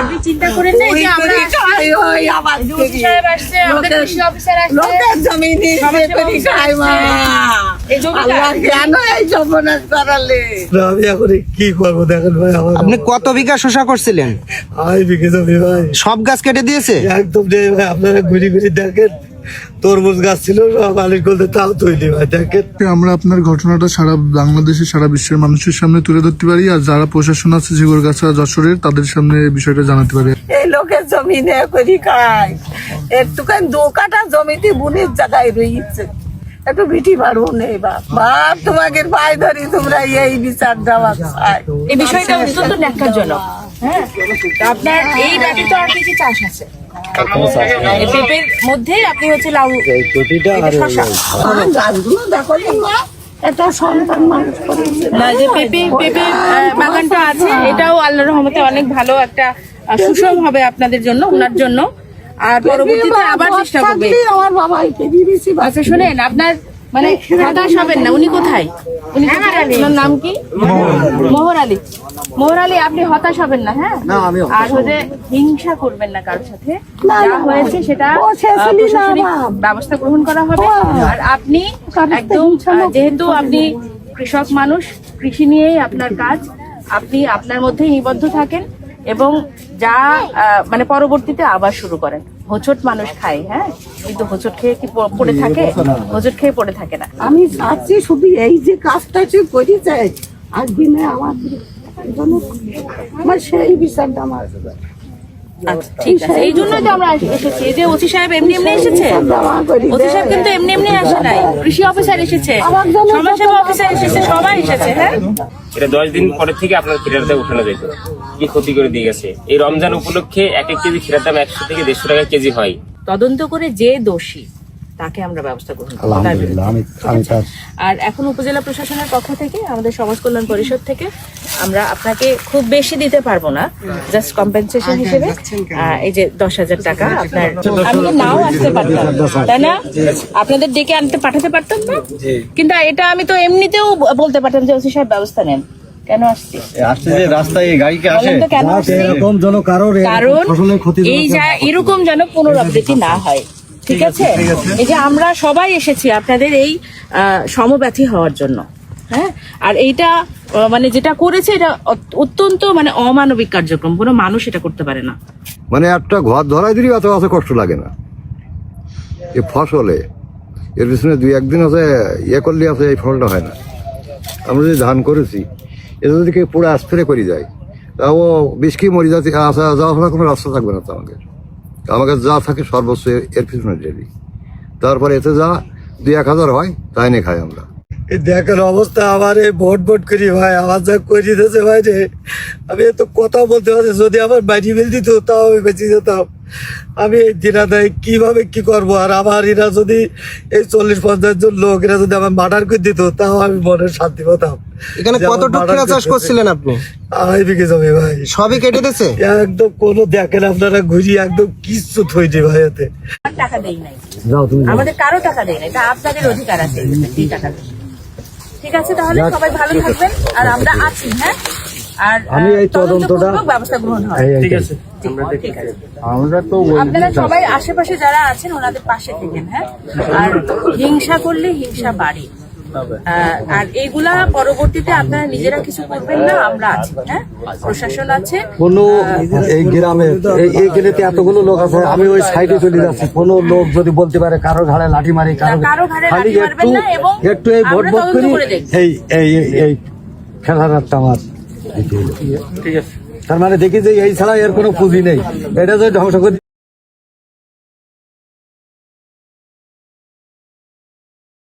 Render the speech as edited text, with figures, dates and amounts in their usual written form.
আপনি চিন্তা করেন না যে আমরা ওসি সাহেব আসছে, আমাদের কৃষি অফিসার আসছে, লোকের জমি নিয়ে করি খাই মা। এই জমিটা আল্লাহ কেন এই সর্বনাশ করালে? আমি এখন কি করবো দেখেন ভাই, আমার আপনি কত বিঘা শসা করছিলেন? 2.5 বিঘে জমি ভাই, সব গাছ কেটে দিয়েছে? একদম নেই ভাই। আপনারা ঘুরি ঘুরি দেখেন, তরমুজ গাছ ছিল সব আলির করতে, তাও তৈরি ভাই দেখেন। আমরা আপনার ঘটনাটা সারা বাংলাদেশে সারা বিশ্বের মানুষের সামনে তুলে ধরতে পারি, আর যারা প্রশাসন আছে ঝিগরগাছা যশোরের তাদের সামনে এই বিষয়টা জানাতে পারি। এই লোকের জমি নিয়ে করি খাই, একটুখানি 2 কাঠা জমিতে বুনের জায়গায় রয়েছে, একটু বিটি পারবো নেই বাপ। বাপ তোমাকে পায়ে ধরি, তোমরা এই বিচার দেওয়া চাই। এই বিষয়টা অত্যন্ত ন্যাক্কারজনক। হ্যাঁ, তো আপনার এই ব্যতীত আর কি কি চাষ আছে? এই পেঁপের মধ্যে আপনি হচ্ছে লাউ, এটা শসা। আমার গাছগুলো দেখো নি মা, এটা সন্তান মানুষ করেছে। না, যে পেঁপে বাগানটা আছে, এটাও আল্লাহর রহমতে অনেক ভালো একটা সুষম হবে আপনাদের জন্য, ওনার জন্য। আর পরবর্তীতে আবার চেষ্টা করবে। আমার বাবাকে দিয়েছি। আচ্ছা শোনেন, আপনার মানে হতাশ হবেন না। উনি কোথায়? উনি ওনার নাম কি? মোহর আলী। মোহর আলী, আপনি হতাশ হবেন না। হ্যাঁ, আর হচ্ছে হিংসা করবেন না কারোর সাথে। যা হয়েছে সেটা প্রশাসনিক ব্যবস্থা গ্রহণ করা হবে। আর আপনি একদম, যেহেতু আপনি কৃষক মানুষ, কৃষি নিয়েই আপনার কাজ, আপনি আপনার মধ্যেই নিবদ্ধ থাকেন এবং যা মানে পরবর্তীতে আবার শুরু করেন। হোঁচট মানুষ খায়, হ্যাঁ, কিন্তু হোঁচট খেয়ে কি পড়ে থাকে? হোঁচট খেয়ে পড়ে থাকে না। আমি চাচ্ছি শুধু এই যে কাজটা সে করি চাই, আর দিনে আমার সেই বিচারটা আমার। আচ্ছা ঠিক আছে, এই জন্যই তো আমরা এসেছি। এই যে ওসি সাহেব এমনি এমনি এসেছে, ওসি সাহেব কিন্তু এমনি এমনি আসে নাই। কৃষি অফিসার এসেছে, সমাজসেবা অফিসার এসেছে, সবাই এসেছে। হ্যাঁ, এটা 10 দিন পরে থেকে আপনার ক্ষীরার দাম উঠানো যেত, কি ক্ষতি করে দিয়ে গেছে। এই রমজান উপলক্ষে 1 কেজি ক্ষীরার দাম 100 থেকে 150 টাকা কেজি হয়। তদন্ত করে যে দোষী তাকে আমরা ব্যবস্থা গ্রহণ করব। আর এখন উপজেলা প্রশাসনের পক্ষ থেকে, আমাদের সমাজ কল্যাণ পরিষদ থেকে আমরা আপনাকে খুব বেশি দিতে পারবো না, জাস্ট কম্পেনসেশন হিসেবে এই যে 10,000 টাকা আপনার। আমি তো নাও আসতে পারতাম, তাই না? আপনাদের ডেকে আনতে পাঠাতে পারতাম না, কিন্তু এটা আমি তো এমনিতেও বলতে পারতাম যে ওসি সাহেব ব্যবস্থা নেন। কেন আসছি? রাস্তায় গাড়িকে আসে কেন আসছি? কারণ এই এরকম যেন পুনরাবৃত্তি না হয়। ঠিক আছে, এই যে আমরা সবাই এসেছি আপনাদের এই সমব্যথী হওয়ার জন্য। হ্যাঁ, আর এইটা মানে যেটা করেছে এটা অত্যন্ত মানে অমানবিক কার্যক্রম, কোনো মানুষ এটা করতে পারে না। মানে একটা ঘর ধরাই দিলেই অত কষ্ট লাগে না। এই ফসলে এর পিছনে 2-1 দিন আছে করলে আছে, এই ফলটা হয় না। আমরা যে ধান করেছি, এটা যদি কেউ পুরো স্প্রে করে যায়, তাও 20 কি মরি যাচ্ছে, আসা যাওয়া কোনো রাস্তা থাকবে না। তো আমাকে যা থাকে সর্বোচ্চ এর পিছনে ডেলি, তারপরে এতে যা 2-1 হাজার হয় তাই নিয়ে খাই আমরা। এই দেখেন অবস্থা আমার, এই ভোট করি ভাই, আমার যা করে দিতেছে ভাই রে, আমি তো কথা বলতে পারছি। যদি আমার বাড়ি মিল দিত তাও আমি বেঁচে যেতাম। আমি এই দিনাদায় কিভাবে কি করবো? আর আমার এরা যদি এই 40-50 জন লোক এরা যদি আমার মার্ডার করে দিত, তাও আমি মনে শান্তি পেতাম। এখানে কতটুকু ক্ষীরা চাষ করছিলেন আপনি? 2.5 বিঘে জমি ভাই, সবই কেটে দিয়েছে একদম। কোনো দেখেন আপনারা ঘুরি একদম কিচ্ছু থইছে ভাই এতে। টাকা দেই নাই, আমাদের কারো টাকা দেই নাই, এটা আপনাদের অধিকার আছে এই টাকা দেই। ঠিক আছে, তাহলে সবাই ভালো থাকবেন, আর আমরা আছি। হ্যাঁ, আর আমি এই তদন্তটা ব্যবস্থা গ্রহণ হয়। ঠিক আছে, ঠিক আছে। আমরা তো আপনারা সবাই আশেপাশে যারা আছেন ওনাদের পাশে থাকেন। হ্যাঁ, আর হিংসা করলে হিংসা বাড়ে। আর এইগুলা পরবর্তীতে আপনারা নিজেরা কিছু করবেন না, আমরা আছি। হ্যাঁ, প্রশাসন আছে। কোনো এই গ্রামে এই গেলেতে এতগুলো লোক আছে, আমি ওই সাইডে চলে যাচ্ছি। কোনো লোক যদি বলতে পারে কারো ঘাড়ে লাঠি মারি, কারো ঘাড়ে লাঠি মারবেন না, এবং একটু এই ভোট করি, এই এই এই খেলাটা আমার। ঠিক আছে, তার মানে দেখি যে এই ছাড়া এর কোনো পুঁজি নেই, এটা যদি ধ্বংস করে